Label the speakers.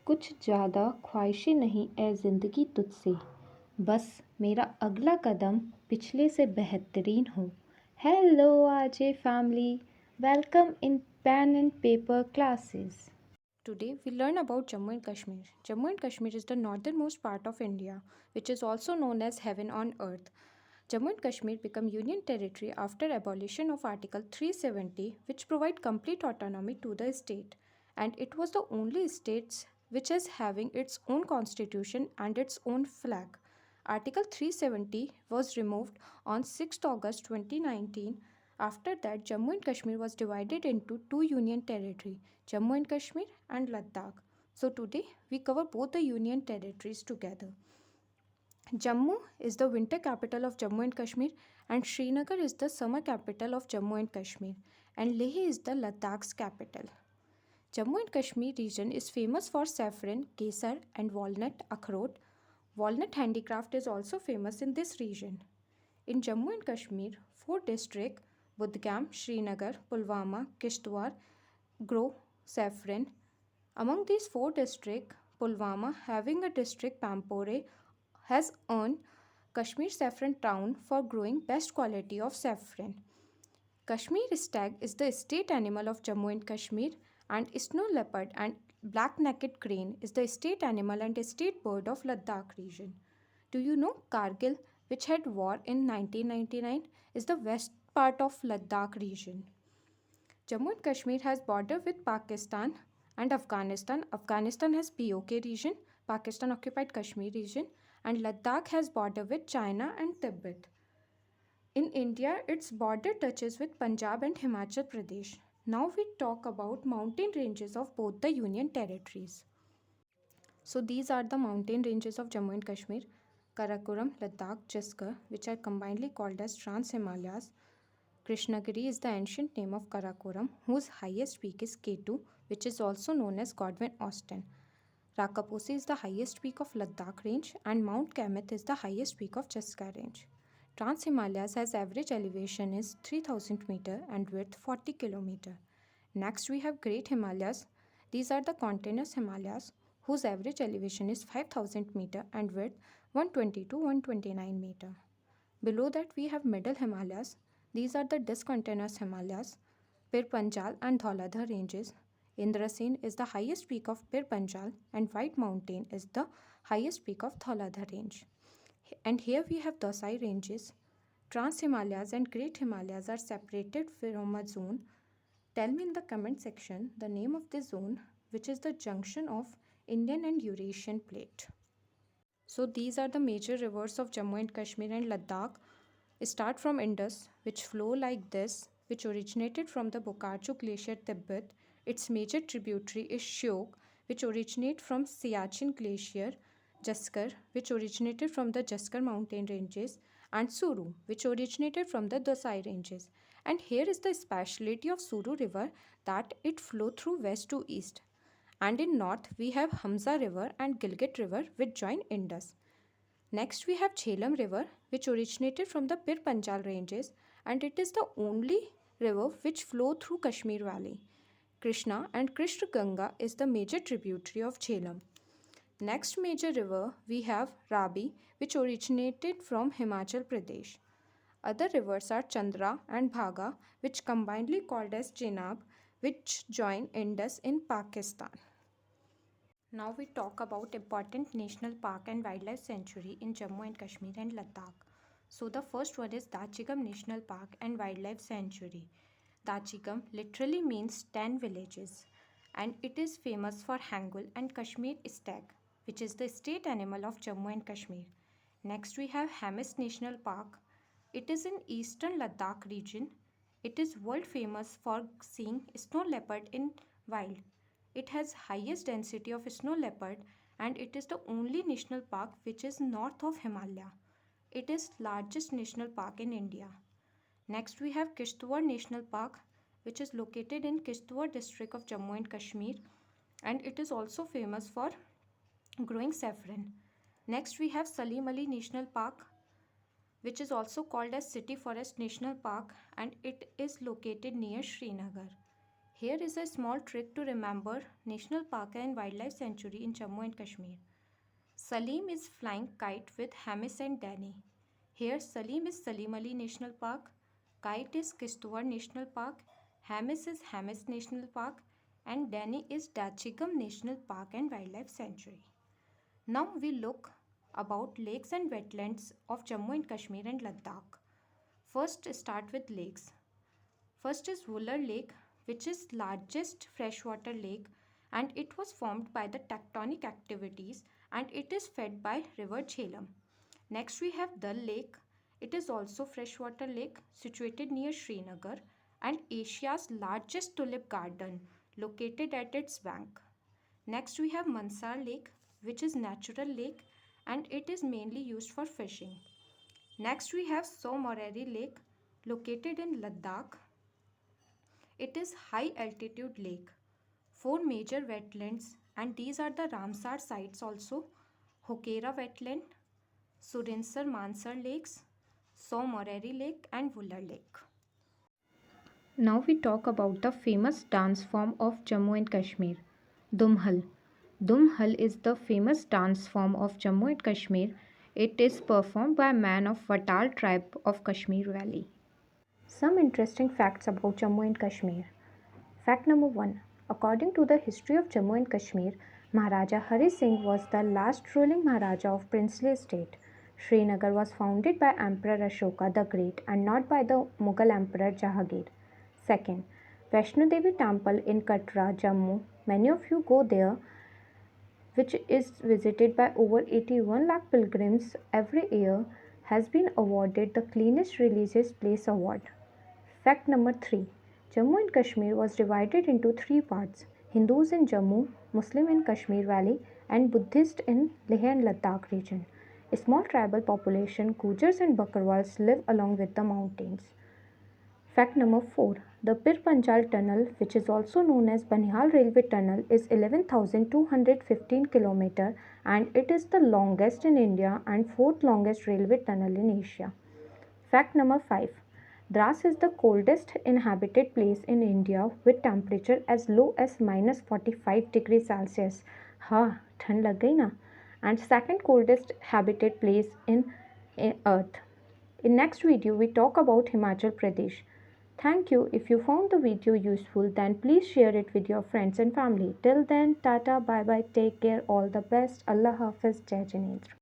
Speaker 1: कुछ ज़्यादा ख्वाहिशें नहीं ए ज़िंदगी तुझसे, बस मेरा अगला कदम पिछले से बेहतरीन हो। Hello RJ family, welcome in pen and paper classes. Today we learn about Jammu and Kashmir. Jammu and Kashmir is the northernmost part of India, which is also known as heaven on earth. Jammu and Kashmir became union territory after abolition of Article 370, which provide complete autonomy to the state, and it was the only state which is having its own constitution and its own flag. Article 370 was removed on 6th August 2019. After that, Jammu and Kashmir was divided into two union territory, Jammu and Kashmir and Ladakh. So today we cover both the union territories together. Jammu is the winter capital of Jammu and Kashmir, and Srinagar is the summer capital of Jammu and Kashmir, and Leh is the Ladakh's capital. Jammu and Kashmir region is famous for saffron, kesar, and walnut akhrot. Walnut handicraft is also famous in this region. In Jammu and Kashmir, four districts Budgam, Srinagar, Pulwama, Kishtwar grow saffron. Among these four districts, Pulwama, having a district Pampore, has earned Kashmir Saffron Town for growing best quality of saffron. Kashmir stag is the state animal of Jammu and Kashmir, and snow leopard and black-necked crane is the state animal and state bird of Ladakh region. Do you know Kargil, which had war in 1999, is the west part of Ladakh region. Jammu and Kashmir has border with Pakistan and Afghanistan. Afghanistan has POK region, Pakistan occupied Kashmir region, and Ladakh has border with China and Tibet. In India, its border touches with Punjab and Himachal Pradesh. Now we talk about mountain ranges of both the union territories. So these are the mountain ranges of Jammu and Kashmir: Karakoram, Ladakh, Jaskar, which are combinedly called as Trans Himalayas. Krishnagiri is the ancient name of Karakoram, whose highest peak is K2, which is also known as Godwin Austen. Rakaposi is the highest peak of Ladakh range, and Mount Kamath is the highest peak of Jaskar range. Trans Himalayas has average elevation is 3000 meter and width 40 kilometer. Next we have Great Himalayas. These are the continuous Himalayas whose average elevation is 5000 meter and width 120 to 129 meter. Below that we have Middle Himalayas. These are the discontinuous Himalayas, Pir Panjal and Dhauladhar ranges. Indrasen is the highest peak of Pir Panjal, and White Mountain is the highest peak of Dhauladhar range. And here we have Dasai ranges. Trans Himalayas and Great Himalayas are separated from a zone. Tell me in the comment section the name of this zone, which is the junction of Indian and Eurasian plate. So these are the major rivers of Jammu and Kashmir and Ladakh. Start from Indus, which flow like this, which originated from the Bokachu Glacier, Tibet. Its major tributary is Shyok, which originated from Siachen Glacier, Jaskar, which originated from the Jaskar mountain ranges, and Suru, which originated from the Dasai ranges. And here is the speciality of Suru river, that it flow through west to east. And in north we have Hamza river and Gilgit river, which join Indus. Next we have Jhelum river, which originated from the Pir Panjal ranges, and it is the only river which flow through Kashmir valley. Krishna and Krishna Ganga is the major tributary of Jhelum. Next major river we have Rabi, which originated from Himachal Pradesh. Other rivers are Chandra and Bhaga, which combinedly called as Chenab, which join Indus in Pakistan. Now we talk about important national park and wildlife sanctuary in Jammu and Kashmir and Ladakh. So the first one is Dachigam National Park and Wildlife Sanctuary. Dachigam literally means 10 villages, and it is famous for Hangul and Kashmir stag, which is the state animal of Jammu and Kashmir. Next we have Hemis National Park. It is in eastern Ladakh region. It is world famous for seeing snow leopard in wild. It has highest density of snow leopard, and it is the only national park which is north of Himalaya. It is largest national park in India. Next we have Kishtwar National Park, which is located in Kishtwar district of Jammu and Kashmir, and it is also famous for growing saffron. Next we have Salim Ali National Park, which is also called as City Forest National Park, and it is located near Srinagar. Here is a small trick to remember National Park and Wildlife Sanctuary in Jammu and Kashmir. Salim is flying kite with Hamis and Danny. Here Salim is Salim Ali National Park, kite is Kishtwar National Park, Hamis is Hamis National Park, and Danny is Dachigam National Park and Wildlife Sanctuary. Now we look about lakes and wetlands of Jammu and Kashmir and Ladakh. First start with lakes. First is Wular Lake, which is largest freshwater lake, and it was formed by the tectonic activities and it is fed by river Jhelum. Next we have Dal Lake. It is also freshwater lake situated near Srinagar and Asia's largest tulip garden located at its bank. Next we have Mansar Lake, which is natural lake and it is mainly used for fishing. Next we have Somorari Lake located in Ladakh. It is high altitude lake. Four major wetlands and these are the Ramsar sites also: Hokera wetland, Surinsar Mansar lakes, Somorari lake and Wular lake. Now we talk about the famous dance form of Jammu and Kashmir, Dumhal. Dumhal is the famous dance form of Jammu and Kashmir. It is performed by a man of Vatal tribe of Kashmir Valley. Some interesting facts about Jammu and Kashmir. Fact number 1. According to the history of Jammu and Kashmir, Maharaja Hari Singh was the last ruling Maharaja of princely state. Srinagar was founded by Emperor Ashoka the Great and not by the Mughal Emperor Jahangir. Second, Vaishno Devi Temple in Katra, Jammu. Many of you go there, which is visited by over 81 lakh pilgrims every year, has been awarded the cleanest religious place award. Fact number 3. Jammu and Kashmir was divided into three parts: Hindus in Jammu, Muslim in Kashmir Valley, and Buddhist in Leh and Ladakh region. A small tribal population, Gujars and Bakarwals, live along with the mountains. Fact number 4. The Pir Panjal Tunnel, which is also known as Banihal Railway Tunnel, is 11,215 km and it is the longest in India and fourth longest railway tunnel in Asia. Fact number 5. Dras is the coldest inhabited place in India with temperature as low as minus 45 degrees Celsius. हाँ ठंड लग गई ना. And second coldest habited place in earth. In next video we talk about Himachal Pradesh. Thank you. If you found the video useful, then please share it with your friends and family. Till then, tata, bye bye, take care, all the best. Allah Hafiz, Jai Jinendra.